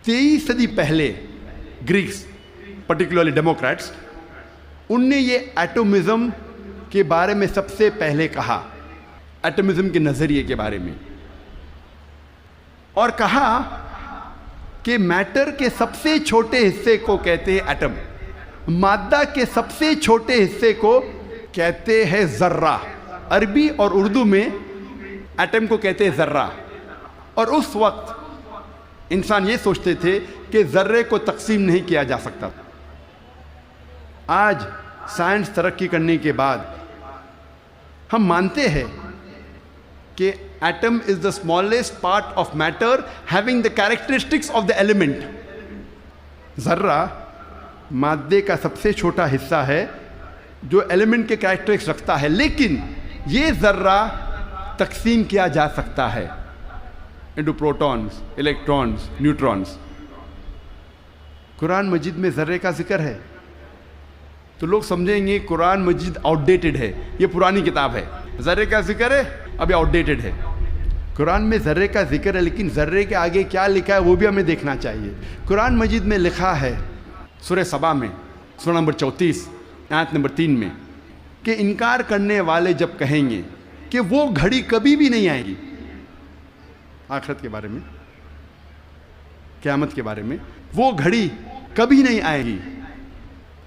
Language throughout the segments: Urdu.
23 صدی پہلے گریکس پرٹیکولرلی ڈیموکریٹس ان نے یہ ایٹمزم کے بارے میں سب سے پہلے کہا، ایٹمزم کے نظریے کے بارے میں، اور کہا کہ میٹر کے سب سے چھوٹے حصے کو کہتے ہیں ایٹم، مادہ کے سب سے چھوٹے حصے کو کہتے ہیں ذرہ. عربی اور اردو میں ایٹم کو کہتے ہیں ذرہ. اور اس وقت انسان یہ سوچتے تھے کہ ذرے کو تقسیم نہیں کیا جا سکتا. آج سائنس ترقی کرنے کے بعد ہم مانتے ہیں کہ atom is the smallest part of matter having the characteristics of the element. ذرہ مادے کا سب سے چھوٹا حصہ ہے جو ایلیمنٹ کے کیریکٹرسٹکس رکھتا ہے، لیکن یہ ذرہ تقسیم کیا جا سکتا ہے انٹو پروٹونز، الیکٹرونز، نیوٹرونز. قرآن مجید میں ذرے کا ذکر ہے تو لوگ سمجھیں گے قرآن مجید آؤٹ ڈیٹڈ ہے، یہ پرانی کتاب ہے. ذرے کا ذکر ہے اب یہ آؤٹ ڈیٹڈ ہے. قرآن میں ذرے کا ذکر ہے لیکن ذرے کے آگے کیا لکھا ہے وہ بھی ہمیں دیکھنا چاہیے. قرآن مجید میں لکھا ہے سورہ سبا میں سورہ نمبر 34 آیت نمبر 3 میں کہ انکار کرنے والے جب کہیں گے کہ وہ گھڑی کبھی بھی نہیں آئے گی، آخرت کے بارے میں، قیامت کے بارے میں، وہ گھڑی کبھی نہیں آئے گی،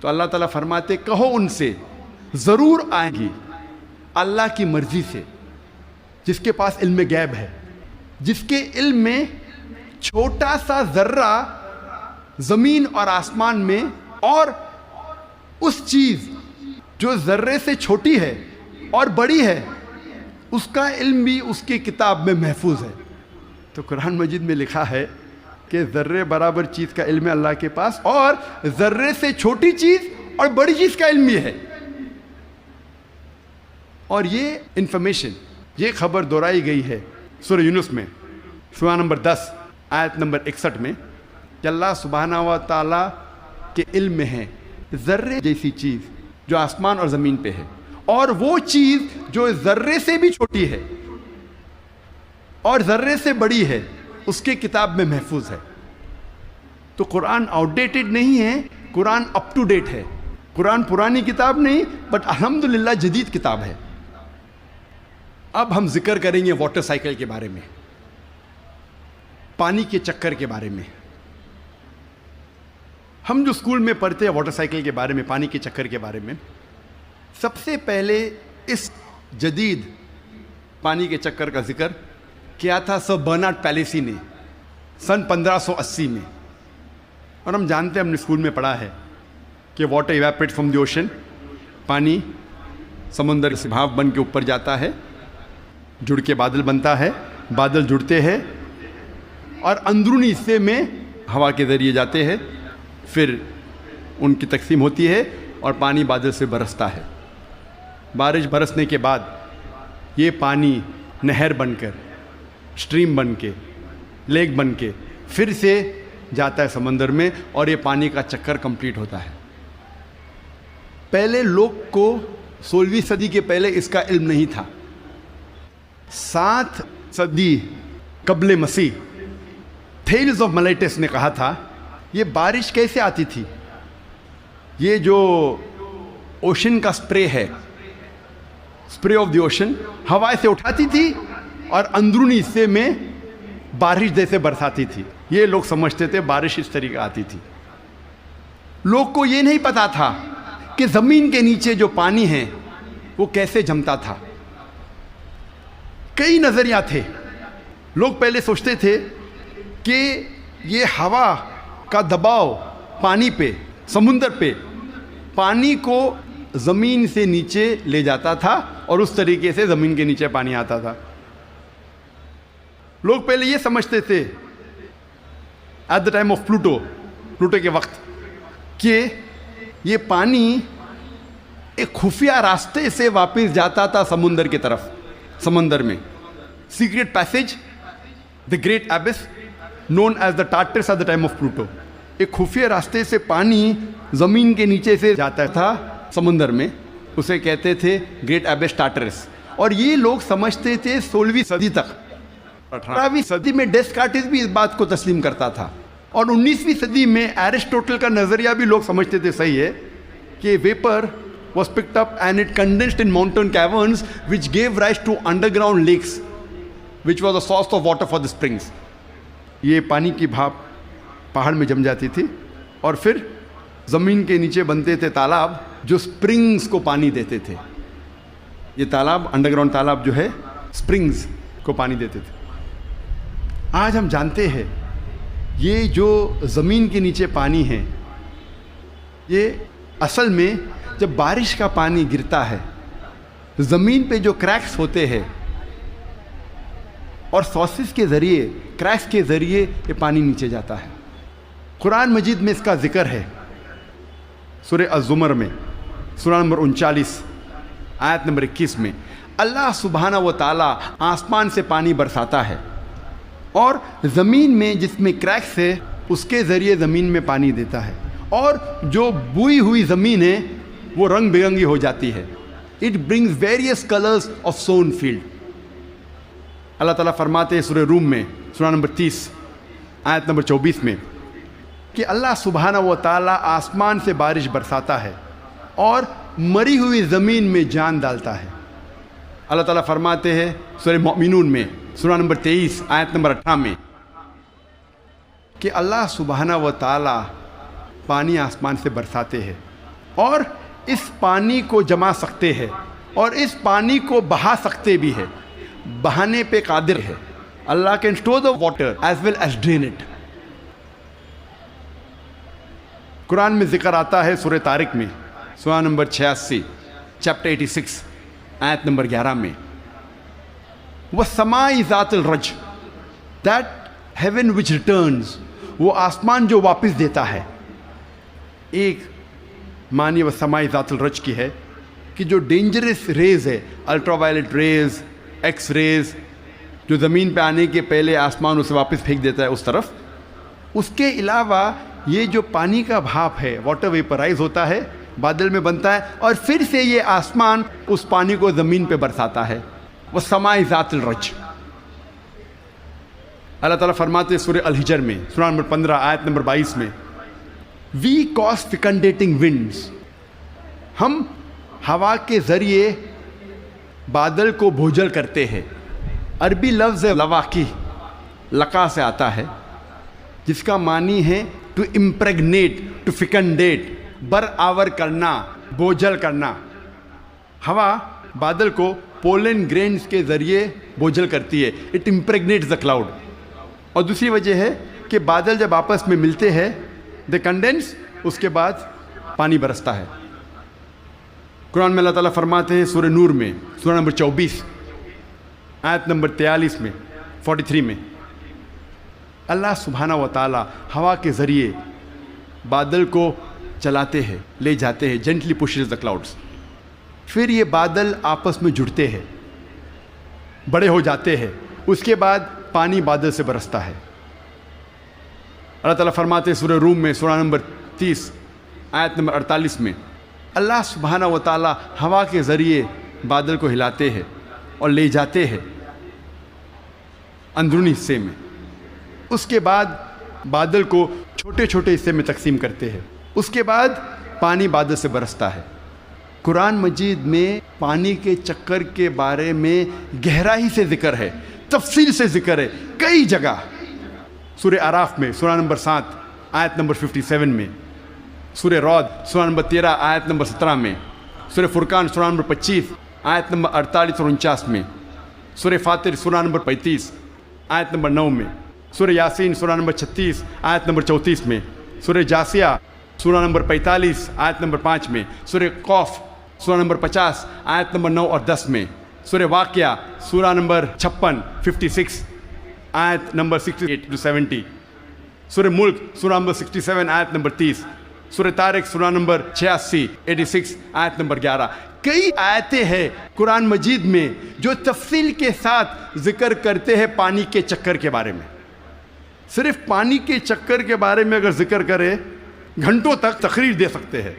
تو اللہ تعالیٰ فرماتے کہو ان سے ضرور آئے گی اللہ کی مرضی سے، جس کے پاس علم غیب ہے، جس کے علم میں چھوٹا سا ذرہ زمین اور آسمان میں اور اس چیز جو ذرے سے چھوٹی ہے اور بڑی ہے اس کا علم بھی اس کی کتاب میں محفوظ ہے. تو قرآن مجید میں لکھا ہے کہ ذرے برابر چیز کا علم ہے اللہ کے پاس، اور ذرے سے چھوٹی چیز اور بڑی چیز کا علم بھی ہے. اور یہ انفارمیشن، یہ خبر دہرائی گئی ہے سورہ یونس میں سورہ نمبر 10 آیت نمبر 61 میں کہ اللہ سبحانہ و تعالیٰ کے علم میں ہے ذرے جیسی چیز جو آسمان اور زمین پہ ہے، اور وہ چیز جو ذرے سے بھی چھوٹی ہے اور ذرے سے بڑی ہے اس کے کتاب میں محفوظ ہے. تو قرآن آؤٹ ڈیٹڈ نہیں ہے، قرآن اپ ٹو ڈیٹ ہے. قرآن پرانی کتاب نہیں بٹ الحمدللہ جدید کتاب ہے. اب ہم ذکر کریں گے واٹر سائیکل کے بارے میں، پانی کے چکر کے بارے میں. ہم جو اسکول میں پڑھتے ہیں واٹر سائیکل کے بارے میں، پانی کے چکر کے بارے میں، سب سے پہلے اس جدید پانی کے چکر کا ذکر کیا تھا سر برنارڈ پیلیسی نے سن 1580 میں. اور ہم جانتے ہیں، ہم نے اسکول میں پڑھا ہے کہ water evaporate from the ocean, پانی سمندر سے بھاپ بن کے اوپر جاتا ہے، جڑ کے بادل بنتا ہے، بادل جڑتے ہیں اور اندرونی حصے میں ہوا کے ذریعے جاتے ہیں، پھر ان کی تقسیم ہوتی ہے اور پانی بادل سے برستا ہے. بارش برسنے کے بعد یہ پانی نہر بن کر، اسٹریم بن کے، لیک بن کے پھر سے جاتا ہے سمندر میں، اور یہ پانی کا چکر کمپلیٹ ہوتا ہے. پہلے لوگ کو 16ویں صدی کے پہلے اس کا علم نہیں تھا. 7 صدی قبل مسیح تھیلز آف ملیٹس نے کہا تھا یہ بارش کیسے آتی تھی. یہ جو اوشن کا سپرے ہے، سپرے آف دی اوشن، ہوا سے اٹھاتی تھی اور اندرونی حصے میں بارش جیسے برساتی تھی. یہ لوگ سمجھتے تھے بارش اس طریقے آتی تھی. لوگ کو یہ نہیں پتا تھا کہ زمین کے نیچے جو پانی ہے وہ کیسے جمتا تھا. کئی نظریات تھے. لوگ پہلے سوچتے تھے کہ یہ ہوا کا دباؤ پانی پہ، سمندر پہ، پانی کو زمین سے نیچے لے جاتا تھا اور اس طریقے سے زمین کے نیچے پانی آتا تھا. لوگ پہلے یہ سمجھتے تھے at the time of Pluto کے وقت کہ یہ پانی ایک خفیہ راستے سے واپس جاتا تھا سمندر کی طرف. سمندر میں secret passage, the great abyss known as the Tartarus at the time of Pluto. ایک خفیہ راستے سے پانی زمین کے نیچے سے جاتا تھا سمندر میں، اسے کہتے تھے گریٹ ایبس ٹارٹرس. اور یہ لوگ سمجھتے تھے 16ویں صدی تک. 18ویں صدی میں ڈیسکارٹس بھی اس بات کو تسلیم کرتا تھا اور 19ویں صدی میں ایرسٹوٹل کا نظریہ بھی لوگ سمجھتے تھے صحیح ہے کہ viper was picked up and it condensed in mountain caverns which gave rise to underground lakes which was the source of water for the springs. یہ پانی کی بھاپ پہاڑ میں جم جاتی تھی اور پھر زمین کے نیچے بنتے تھے تالاب جو سپرنگز کو پانی دیتے تھے. یہ تالاب انڈر گراؤنڈ تالاب جو ہے سپرنگز کو پانی دیتے تھے. آج ہم جانتے ہیں یہ جو زمین کے نیچے پانی ہے یہ اصل میں جب بارش کا پانی گرتا ہے زمین پہ جو کریکس ہوتے ہیں اور سورسز کے ذریعے کریکس کے ذریعے یہ پانی نیچے جاتا ہے. قرآن مجید میں اس کا ذکر ہے سورہ الزمر میں سورہ نمبر 39 آیت نمبر 21 میں. اللہ سبحانہ و تعالیٰ آسمان سے پانی برساتا ہے اور زمین میں جس میں کریکس ہے اس کے ذریعے زمین میں پانی دیتا ہے اور جو بوئی ہوئی زمین ہے وہ رنگ برنگی ہو جاتی ہے. It brings various colours of sown field. اللہ تعالیٰ فرماتے ہیں سورہ روم میں سورہ نمبر 30 آیت نمبر 24 میں کہ اللہ سبحانہ و تعالیٰ آسمان سے بارش برساتا ہے اور مری ہوئی زمین میں جان ڈالتا ہے. اللہ تعالیٰ فرماتے ہیں سورہ مومنون میں سورہ نمبر 23 آیت نمبر 18 میں کہ اللہ سبحانہ و تعالیٰ پانی آسمان سے برساتے ہیں اور اس پانی کو جما سکتے ہیں اور اس پانی کو بہا سکتے بھی ہے. بہانے پہ قادر ہے. Allah can store the water as well as drain it. قرآن میں ذکر آتا ہے سورہ طارق میں سورہ نمبر 86 چیپٹر 86 آیت نمبر 11 میں وَالسَّمَاءِ ذَاتِ الرَّجْ that heaven which returns وہ آسمان جو واپس دیتا ہے. ایک معنی وَالسَّمَاءِ ذَاتِ الرَّجْ کی ہے کہ جو ڈینجرس ریز ہے ultraviolet rays X rays جو زمین پہ آنے کے پہلے آسمان اسے واپس پھینک دیتا ہے اس طرف. اس کے علاوہ یہ جو پانی کا بھاپ ہے واٹر ویپرائز ہوتا ہے بادل میں بنتا ہے اور پھر سے یہ آسمان اس پانی کو زمین پہ برساتا ہے. وَالسَّمَاءِ ذَاتِ الرَّجْ. اللہ تعالیٰ فرماتے ہیں سورہ الحجر میں سورہ نمبر 15 آیت نمبر 22 میں وی کاز فیکنڈیٹنگ ونڈز ہم ہوا کے ذریعے بادل کو بھوجل کرتے ہیں. عربی لفظ لواقی لقا سے آتا ہے جس کا معنی ہے ٹو امپریگنیٹ ٹو فیکنڈیٹ برآور کرنا بوجھل کرنا. ہوا بادل کو پولن گرینز کے ذریعے بوجھل کرتی ہے. It impregnates the cloud. اور دوسری وجہ ہے کہ بادل جب آپس میں ملتے ہیں دے کنڈینس اس کے بعد پانی برستا ہے. قرآن میں اللہ تعالیٰ فرماتے ہیں سورہ نور میں سورہ نمبر 24 آیت نمبر 43 میں 43 میں اللہ سبحانہ و تعالیٰ ہوا کے ذریعے بادل کو چلاتے ہیں لے جاتے ہیں جینٹلی پشز دا کلاؤڈس. پھر یہ بادل آپس میں جڑتے ہیں بڑے ہو جاتے ہیں اس کے بعد پانی بادل سے برستا ہے. اللہ تعالیٰ فرماتے ہیں سورہ روم میں سورہ نمبر 30 آیت نمبر 48 میں اللہ سبحانہ و تعالیٰ ہوا کے ذریعے بادل کو ہلاتے ہیں اور لے جاتے ہیں اندرونی حصے میں. اس کے بعد بادل کو چھوٹے چھوٹے حصے میں تقسیم کرتے ہیں. اس کے بعد پانی بادل سے برستا ہے. قرآن مجید میں پانی کے چکر کے بارے میں گہرائی سے ذکر ہے تفصیل سے ذکر ہے کئی جگہ. سورہ اعراف میں سورہ نمبر 7 آیت نمبر 57 میں سورہ رعد سورہ نمبر 13 آیت نمبر 17 میں سورہ فرقان سورہ نمبر 25 آیت نمبر 48 اور 49 میں سورہ فاطر سورہ نمبر 35 آیت نمبر 9 میں سورہ یاسین سورہ نمبر 36 آیت نمبر 34 میں سورہ جاسیہ سورہ نمبر 45 آیت نمبر 5 میں سورہ قوف سورہ نمبر 50 آیت نمبر 9 اور 10 میں سورہ واقعہ سورہ نمبر 56 آیت نمبر 68 to 70 سورہ ملک سورہ نمبر 67 آیت نمبر 30 سورہ طارق سورہ نمبر 86 آیت نمبر 11. کئی آیتیں ہیں قرآن مجید میں جو تفصیل کے ساتھ ذکر کرتے ہیں پانی کے چکر کے بارے میں. صرف پانی کے چکر کے بارے میں اگر ذکر کرے گھنٹوں تک تقریر دے سکتے ہیں.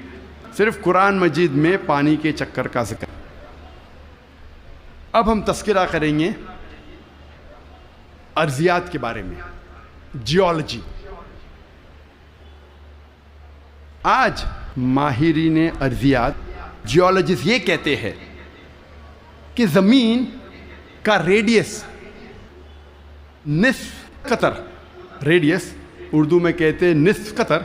صرف قرآن مجید میں پانی کے چکر کا ذکر. اب ہم تذکرہ کریں گے ارضیات کے بارے میں. جیولوجی آج ماہرین ارضیات جیولوجسٹ یہ کہتے ہیں کہ زمین کا ریڈیس نصف قطر، ریڈیس اردو میں کہتے ہیں نصف قطر،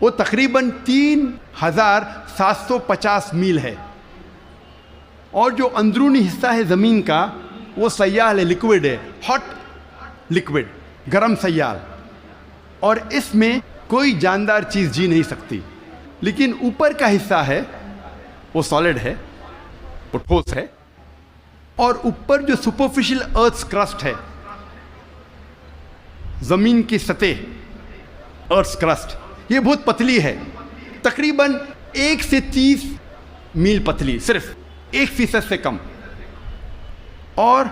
وہ تقریباً 3750 میل ہے، اور جو اندرونی حصہ ہے زمین کا وہ سیال ہے، لیکوڈ ہے، ہاٹ لیکوڈ، گرم سیال، اور اس میں کوئی جاندار چیز جی نہیں سکتی. لیکن اوپر کا حصہ ہے وہ سالڈ ہے، وہ ٹھوس ہے، اور اوپر جو سپرفیشل ارتھس کرسٹ ہے، زمین کی سطح، ارتھس کرسٹ، یہ بہت پتلی ہے، تقریباً 1 سے 30 میل پتلی، صرف 1% سے کم، اور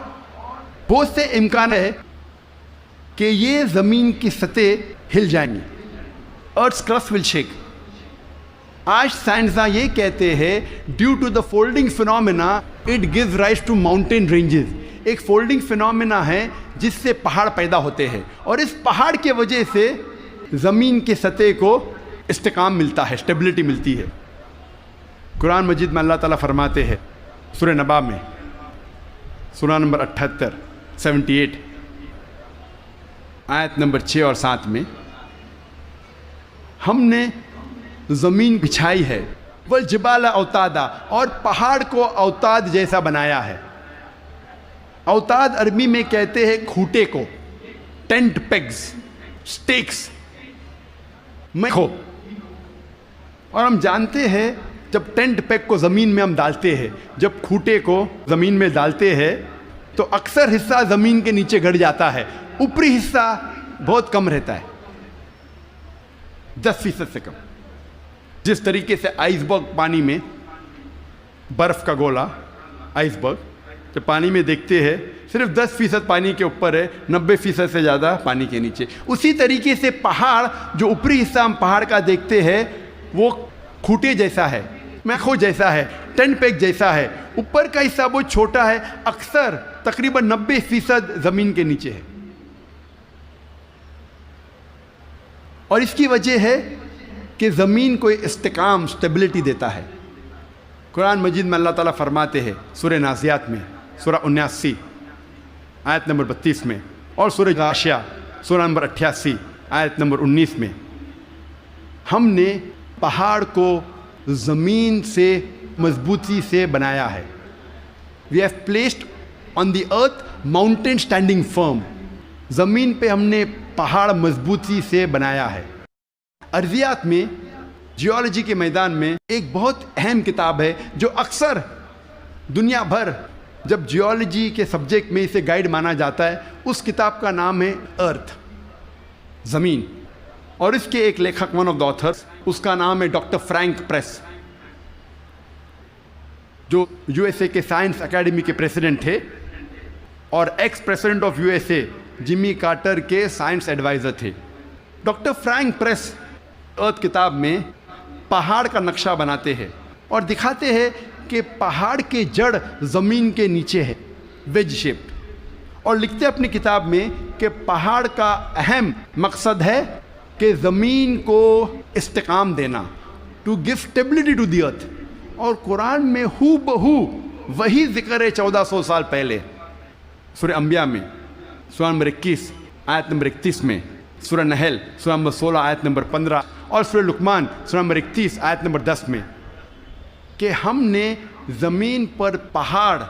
بہت سے امکان ہے کہ یہ زمین کی سطح ہل جائیں گی، ارتھس کرسٹ ول شیک. آج سائنسداں یہ کہتے ہیں due to the folding phenomena it gives rise to mountain ranges. ایک فولڈنگ فینومینا ہے جس سے پہاڑ پیدا ہوتے ہیں، اور اس پہاڑ کی وجہ سے زمین کی سطح کو استحکام ملتا ہے، اسٹیبلٹی ملتی ہے. قرآن مجید میں اللہ تعالیٰ فرماتے ہیں سورہ نبا میں، سورہ نمبر 78 آیت نمبر 6 اور 7 میں، ہم نے زمین بچھائی ہے، والجبال اوتادا، اور پہاڑ کو اوتاد جیسا بنایا ہے. اوتاد عربی میں کہتے ہیں کھوٹے کو، ٹینٹ پیگز، سٹیکس، میخو. اور ہم جانتے ہیں جب ٹینٹ پیگ کو زمین میں ہم ڈالتے ہیں، جب کھوٹے کو زمین میں ڈالتے ہیں تو اکثر حصہ زمین کے نیچے گڑ جاتا ہے، اوپری حصہ بہت کم رہتا ہے، 10% سے کم. جس طریقے سے آئس برگ پانی میں، برف کا گولا آئس برگ جب پانی میں دیکھتے ہیں صرف 10% پانی کے اوپر ہے، 90% سے زیادہ پانی کے نیچے. اسی طریقے سے پہاڑ، جو اوپری حصہ ہم پہاڑ کا دیکھتے ہیں وہ کھوٹے جیسا ہے، میخو جیسا ہے، ٹینٹ پیگ جیسا ہے. اوپر کا حصہ بہت چھوٹا ہے، اکثر تقریباً 90% زمین کے نیچے ہے. اور اس کی وجہ ہے کہ زمین کو استحکام، اسٹیبلٹی دیتا ہے. قرآن مجید میں اللہ تعالیٰ فرماتے ہیں سورہ نازعات میں، سورہ 79 آیت نمبر 32 میں، اور سورہ غاشیہ سورہ نمبر 88 آیت نمبر 19 میں، ہم نے پہاڑ کو زمین سے مضبوطی سے بنایا ہے. We have placed on the earth mountain standing firm. زمین پہ ہم نے پہاڑ مضبوطی سے بنایا ہے. ارضیات میں، جیولوجی کے میدان میں ایک بہت اہم کتاب ہے جو اکثر دنیا بھر جب جیولوجی کے سبجیکٹ میں اسے گائیڈ مانا جاتا ہے، اس کتاب کا نام ہے ارتھ، زمین. اور اس کے ایک لیکھک، ون آف دا آتھرس، اس کا نام ہے ڈاکٹر فرینک پریس، جو یو ایس اے کے سائنس اکیڈمی کے پریزیڈنٹ تھے اور ex president of U S A Jimmy Carter کے سائنس ایڈوائزر تھے. ڈاکٹر فرینک پریس ارتھ کتاب میں پہاڑ کا نقشہ بناتے ہیں اور دکھاتے ہیں کہ پہاڑ کے جڑ زمین کے نیچے ہے، ویج شیپڈ، اور لکھتے ہیں اپنی کتاب میں کہ پہاڑ کا اہم مقصد ہے کہ زمین کو استحکام دینا، to give stability to the earth. اور قرآن میں ہو بہو وہی ذکر ہے 1400 سال پہلے سورہ انبیاء میں، سورہ نمبر 21 آیت نمبر 31 میں، سورہ نحل سورہ نمبر 16 آیت نمبر 15، اور سورہ لقمان سورہ نمبر 31 آیت نمبر 10 میں، کہ ہم نے زمین پر پہاڑ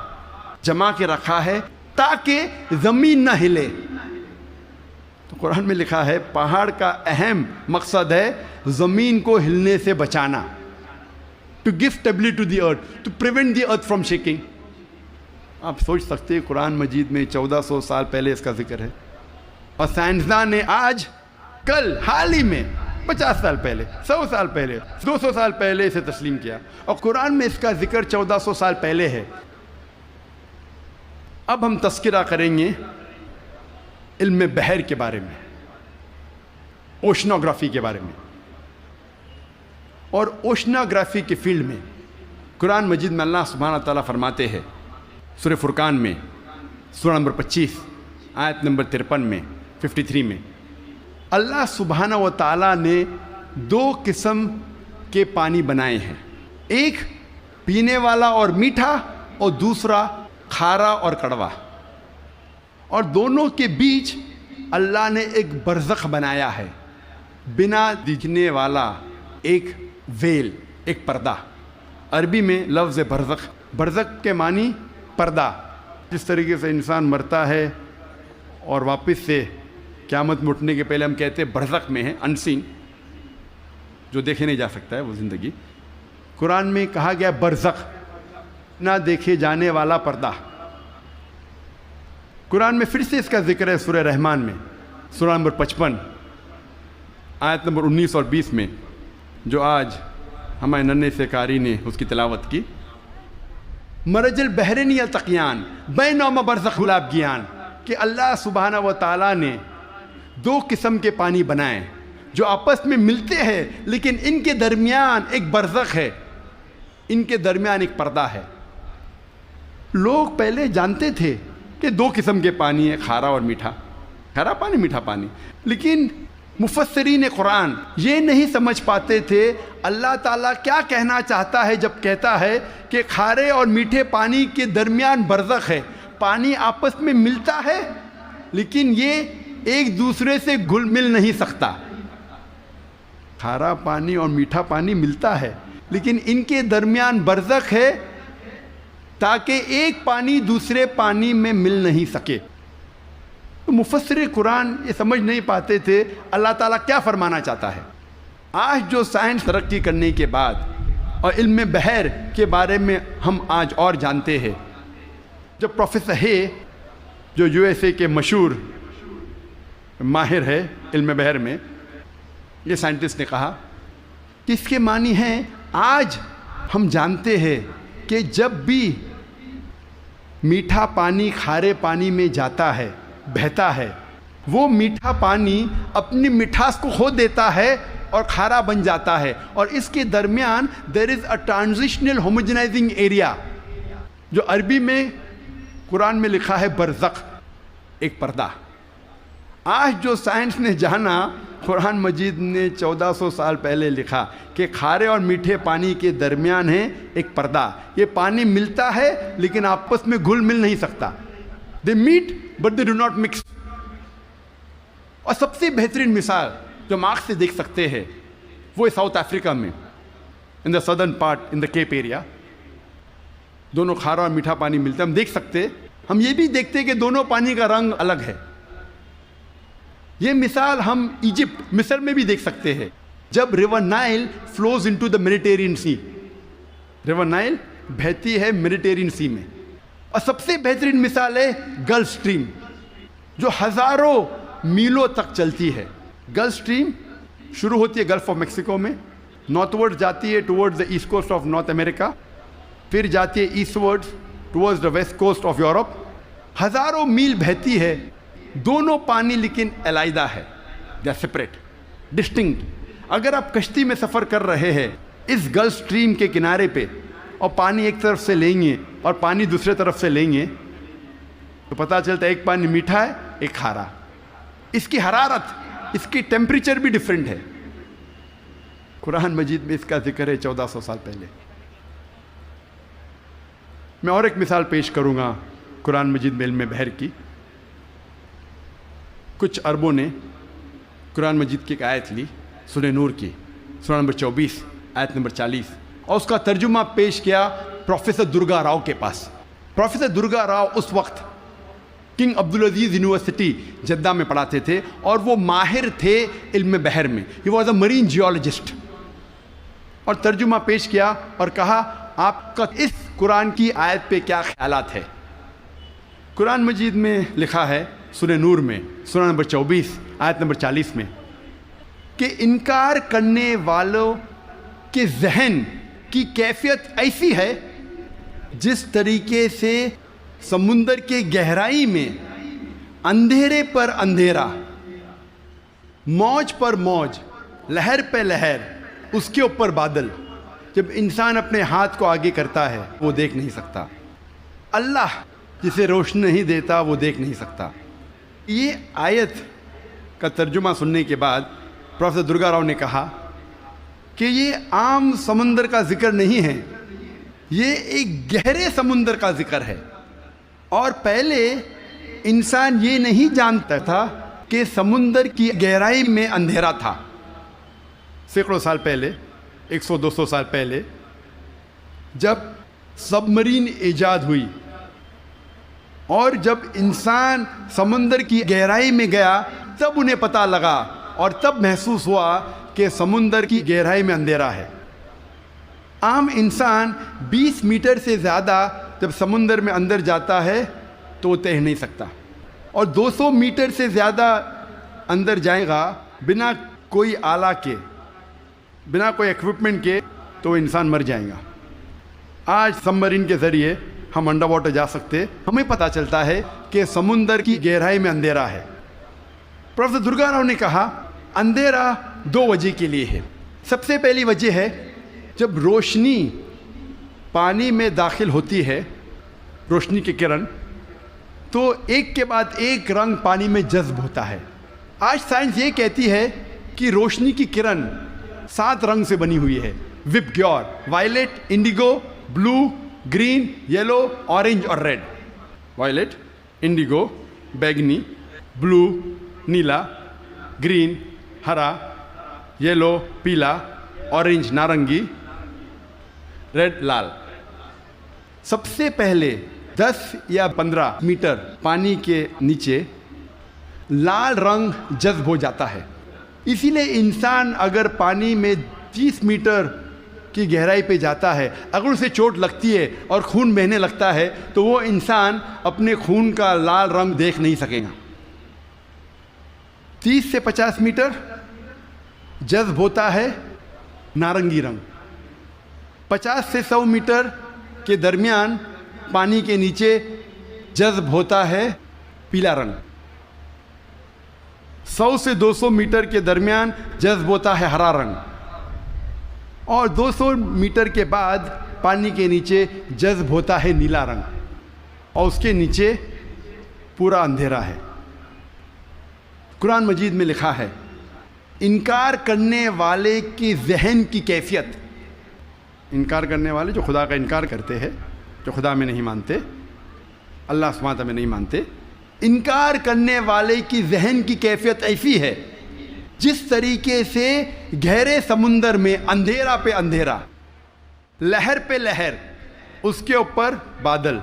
جمع کے رکھا ہے تاکہ زمین نہ ہلے. تو قرآن میں لکھا ہے پہاڑ کا اہم مقصد ہے زمین کو ہلنے سے بچانا، to give stability to the earth, to prevent the earth from shaking. آپ سوچ سکتے ہیں قرآن مجید میں 1400 سال پہلے اس کا ذکر ہے، اور سائنسدان نے آج کل حال ہی میں 50 سال پہلے، 100 سال پہلے، 200 سال پہلے اسے تسلیم کیا، اور قرآن میں اس کا ذکر 1400 سال پہلے ہے. اب ہم تذکرہ کریں گے علم بحر کے بارے میں، اوشنوگرافی کے بارے میں. اور اوشنوگرافی کے فیلڈ میں قرآن مجید میں اللہ سبحانہ تعالیٰ فرماتے ہیں سورہ فرقان میں، سورہ نمبر 25 آیت نمبر 53 میں، 53 میں، اللہ سبحانہ و تعالیٰ نے دو قسم کے پانی بنائے ہیں، ایک پینے والا اور میٹھا اور دوسرا کھارا اور کڑوا، اور دونوں کے بیچ اللہ نے ایک برزخ بنایا ہے، بنا دکھنے والا ایک ویل، ایک پردہ۔ عربی میں لفظ برزخ، برزخ کے معنی پردہ۔ جس طریقے سے انسان مرتا ہے اور واپس سے قیامت میں اٹھنے کے پہلے ہم کہتے ہیں برزخ میں ہے، انسین، جو دیکھے نہیں جا سکتا ہے وہ زندگی، قرآن میں کہا گیا برزخ، نہ دیکھے جانے والا پردہ۔ قرآن میں پھر سے اس کا ذکر ہے سورہ رحمان میں، سورہ نمبر 55 آیت نمبر 19 اور 20 میں، جو آج ہمارے ننھے سے قاری نے اس کی تلاوت کی۔ مرج البحرین یلتقیان بینہما برزخ لابغیان، کہ اللہ سبحانہ و تعالیٰ نے دو قسم کے پانی بنائے جو آپس میں ملتے ہیں، لیکن ان کے درمیان ایک برزخ ہے، ان کے درمیان ایک پردہ ہے۔ لوگ پہلے جانتے تھے کہ دو قسم کے پانی ہیں، کھارا اور میٹھا، کھارا پانی میٹھا پانی، لیکن مفسرین قرآن یہ نہیں سمجھ پاتے تھے اللہ تعالیٰ کیا کہنا چاہتا ہے جب کہتا ہے کہ کھارے اور میٹھے پانی کے درمیان برزخ ہے۔ پانی آپس میں ملتا ہے لیکن یہ ایک دوسرے سے گھل مل نہیں سکتا۔ کھارا پانی اور میٹھا پانی ملتا ہے لیکن ان کے درمیان برزخ ہے، تاکہ ایک پانی دوسرے پانی میں مل نہیں سکے۔ تو مفسر قرآن یہ سمجھ نہیں پاتے تھے اللہ تعالیٰ کیا فرمانا چاہتا ہے۔ آج جو سائنس ترقی کرنے کے بعد اور علم بحر کے بارے میں ہم آج اور جانتے ہیں، جب پروفیسر ہے جو یو ایس اے کے مشہور ماہر ہے علم بحر میں، یہ سائنٹسٹ نے کہا کہ اس کے معنی ہیں آج ہم جانتے ہیں کہ جب بھی میٹھا پانی کھارے پانی میں جاتا ہے، بہتا ہے، وہ میٹھا پانی اپنی مٹھاس کو کھو دیتا ہے اور کھارا بن جاتا ہے، اور اس کے درمیان there is a transitional homogenizing area، جو عربی میں قرآن میں لکھا ہے برزخ، ایک پردہ۔ آج جو سائنس نے جانا، قرآن مجید نے 1400 سال پہلے لکھا کہ کھارے اور میٹھے پانی کے درمیان ہے ایک پردہ۔ یہ پانی ملتا ہے لیکن آپس میں گھل مل نہیں سکتا۔ They meet but they do not mix۔ اور سب سے بہترین مثال جو ہم آنکھ سے دیکھ سکتے ہیں وہ ساؤتھ افریقہ میں، in the southern part in the Cape area، دونوں کھارا اور میٹھا پانی ملتا ہے، ہم دیکھ سکتے، ہم یہ بھی دیکھتے کہ دونوں پانی کا رنگ الگ ہے۔ یہ مثال ہم ایجپٹ، مصر میں بھی دیکھ سکتے ہیں، جب river Nile flows into the Mediterranean sea, river Nile بہتی ہے میڈیٹرینین سی میں۔ اور سب سے بہترین مثال ہے گلف سٹریم، جو ہزاروں میلوں تک چلتی ہے۔ گلف سٹریم شروع ہوتی ہے گلف آف میکسیکو میں، نارتھ ورڈ جاتی ہے towards the east coast of North America, پھر جاتی ہے eastward towards the west coast of Europe, ہزاروں میل بہتی ہے، دونوں پانی لیکن علیحدہ ہے، دے آر سپریٹ، ڈسٹنکٹ۔ اگر آپ کشتی میں سفر کر رہے ہیں اس گلف سٹریم کے کنارے پہ اور پانی ایک طرف سے لیں گے اور پانی دوسرے طرف سے لیں گے تو پتہ چلتا ہے ایک پانی میٹھا ہے ایک کھارا۔ اس کی حرارت، اس کی ٹیمپریچر بھی ڈیفرنٹ ہے۔ قرآن مجید میں اس کا ذکر ہے 1400 سال پہلے۔ میں اور ایک مثال پیش کروں گا قرآن مجید میں علم بحر کی۔ کچھ عربوں نے قرآن مجید کی ایک آیت لی، سورہ نور کی، سورہ نمبر 24 آیت نمبر 40، اور اس کا ترجمہ پیش کیا پروفیسر درگا راؤ کے پاس۔ پروفیسر درگا راؤ اس وقت کنگ عبدالعزیز یونیورسٹی جدہ میں پڑھاتے تھے اور وہ ماہر تھے علم بحر میں، he was a Marine geologist. اور ترجمہ پیش کیا اور کہا آپ کا اس قرآن کی آیت پہ کیا خیالات ہے۔ قرآن مجید میں لکھا ہے سورہ نور میں، سورہ نمبر 24 آیت نمبر 40 میں، کہ انکار کرنے والوں کے ذہن کی کیفیت ایسی ہے جس طریقے سے سمندر کے گہرائی میں اندھیرے پر اندھیرا، موج پر موج، لہر پہ لہر، اس کے اوپر بادل، جب انسان اپنے ہاتھ کو آگے کرتا ہے وہ دیکھ نہیں سکتا۔ اللہ جسے روشنی نہیں دیتا وہ دیکھ نہیں سکتا۔ یہ آیت کا ترجمہ سننے کے بعد پروفیسر درگا راؤ نے کہا کہ یہ عام سمندر کا ذکر نہیں ہے، یہ ایک گہرے سمندر کا ذکر ہے۔ اور پہلے انسان یہ نہیں جانتا تھا کہ سمندر کی گہرائی میں اندھیرا تھا۔ سینکڑوں سال پہلے، 100-200 سال پہلے، جب سب مرین ایجاد ہوئی اور جب انسان سمندر کی گہرائی میں گیا، تب انہیں پتہ لگا اور تب محسوس ہوا کہ سمندر کی گہرائی میں اندھیرا ہے۔ عام انسان 20 میٹر سے زیادہ جب سمندر میں اندر جاتا ہے تو وہ تیر نہیں سکتا، اور 200 میٹر سے زیادہ اندر جائے گا بنا کوئی آلہ کے، بنا کوئی ایکوپمنٹ کے، تو انسان مر جائے گا۔ آج سب مرین کے ذریعے ہم انڈر واٹر جا سکتے، ہمیں پتہ چلتا ہے کہ سمندر کی گہرائی میں اندھیرا ہے۔ پروفیسر درگا راؤ نے کہا اندھیرا 2 وجہ کے لیے ہے۔ سب سے پہلی وجہ ہے جب روشنی پانی میں داخل ہوتی ہے، روشنی کی کرن، تو ایک کے بعد ایک رنگ پانی میں جذب ہوتا ہے۔ آج سائنس یہ کہتی ہے کہ روشنی کی کرن 7 رنگ سے بنی ہوئی ہے، وبگیور، وائلٹ، انڈیگو، بلو، گرین، یلو، اورنج اور ریڈ۔ وائلٹ، انڈیگو، بیگنی، بلو، نیلا، گرین، ہرا، یلو، پیلا، اورنج، نارنگی، ریڈ، لال۔ سب سے پہلے 10 یا 15 میٹر پانی کے نیچے لال رنگ جذب ہو جاتا ہے۔ اسی لیے انسان اگر پانی میں 30 میٹر کی گہرائی پہ جاتا ہے، اگر اسے چوٹ لگتی ہے اور خون بہنے لگتا ہے تو وہ انسان اپنے خون کا لال رنگ دیکھ نہیں سکے گا۔ 30 سے 50 میٹر جذب ہوتا ہے نارنگی رنگ۔ 50 سے 100 میٹر کے درمیان پانی کے نیچے جذب ہوتا ہے پیلا رنگ۔ 100 سے 200 میٹر کے درمیان جذب ہوتا ہے ہرا رنگ، اور 200 میٹر کے بعد پانی کے نیچے جذب ہوتا ہے نیلا رنگ، اور اس کے نیچے پورا اندھیرا ہے۔ قرآن مجید میں لکھا ہے انکار کرنے والے کی ذہن کی کیفیت، انکار کرنے والے جو خدا کا انکار کرتے ہیں، جو خدا میں نہیں مانتے، اللہ سبحانہ وتعالیٰ میں نہیں مانتے، انکار کرنے والے کی ذہن کی کیفیت ایسی ہے جس طریقے سے گہرے سمندر میں اندھیرا پہ اندھیرا، لہر پہ لہر، اس کے اوپر بادل۔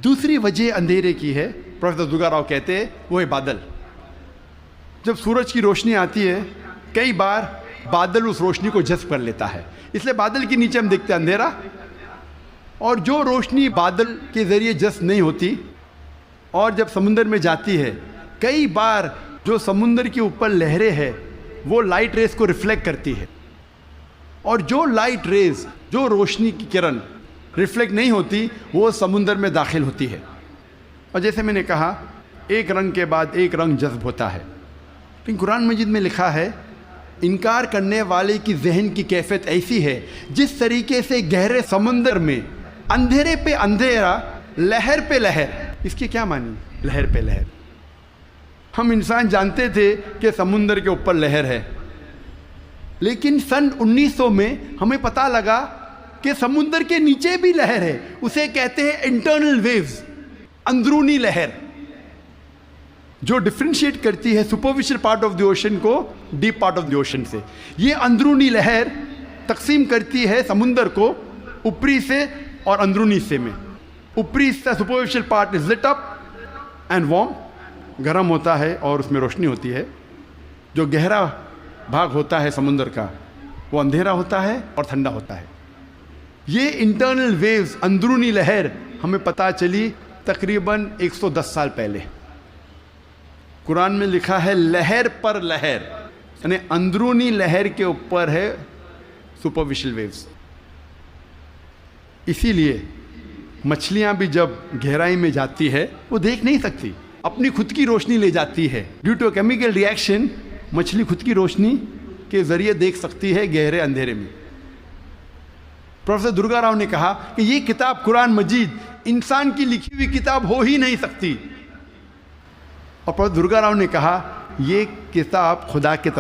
دوسری وجہ اندھیرے کی ہے، پروفیسر درگا راؤ کہتے ہیں، وہ ہے بادل۔ جب سورج کی روشنی آتی ہے کئی بار بادل اس روشنی کو جذب کر لیتا ہے، اس لیے بادل کے نیچے ہم دیکھتے ہیں اندھیرا، اور جو روشنی بادل کے ذریعے جذب نہیں ہوتی اور جب سمندر میں جاتی ہے، کئی بار جو سمندر کے اوپر لہریں ہیں وہ لائٹ ریز کو ریفلیکٹ کرتی ہے، اور جو لائٹ ریز، جو روشنی کی کرن ریفلیکٹ نہیں ہوتی وہ سمندر میں داخل ہوتی ہے، اور جیسے میں نے کہا ایک رنگ کے بعد ایک رنگ جذب ہوتا ہے۔ لیکن قرآن مجید میں لکھا ہے انکار کرنے والے کی ذہن کی کیفیت ایسی ہے جس طریقے سے گہرے سمندر میں اندھیرے پہ اندھیرا، لہر پہ لہر۔ اس کی کیا معنی؟ لہر پہ لہر۔ ہم انسان جانتے تھے کہ سمندر کے اوپر لہر ہے، لیکن سن 1900 میں ہمیں پتہ لگا کہ سمندر کے نیچے بھی لہر ہے، اسے کہتے ہیں انٹرنل ویوز، اندرونی لہر، جو ڈفرینشیٹ کرتی ہے superficial part of the ocean کو deep part of the ocean سے۔ یہ اندرونی لہر تقسیم کرتی ہے سمندر کو اوپری سے اور اندرونی حصے میں۔ اوپری حصہ superficial part is lit up and warm, گرم ہوتا ہے اور اس میں روشنی ہوتی ہے۔ جو گہرا بھاگ ہوتا ہے سمندر کا وہ اندھیرا ہوتا ہے اور ٹھنڈا ہوتا ہے۔ یہ انٹرنل ویوز، اندرونی لہر ہمیں پتہ چلی تقریباً 110 سال پہلے۔ قرآن میں لکھا ہے لہر پر لہر، یعنی اندرونی لہر کے اوپر ہے سپرفیشل ویوز۔ اسی لیے مچھلیاں بھی جب گہرائی میں جاتی ہے وہ دیکھ نہیں سکتی، اپنی خود کی روشنی لے جاتی ہے۔ Due to chemical reaction مچھلی خود کی روشنی کے ذریعے دیکھ سکتی ہے گہرے اندھیرے میں۔ پروفیسر درگا راؤ نے کہا کہ یہ کتاب قرآن مجید انسان کی لکھی ہوئی کتاب ہو ہی نہیں سکتی، اور پروفیسر درگا راؤ نے کہا یہ کتاب خدا کی طرف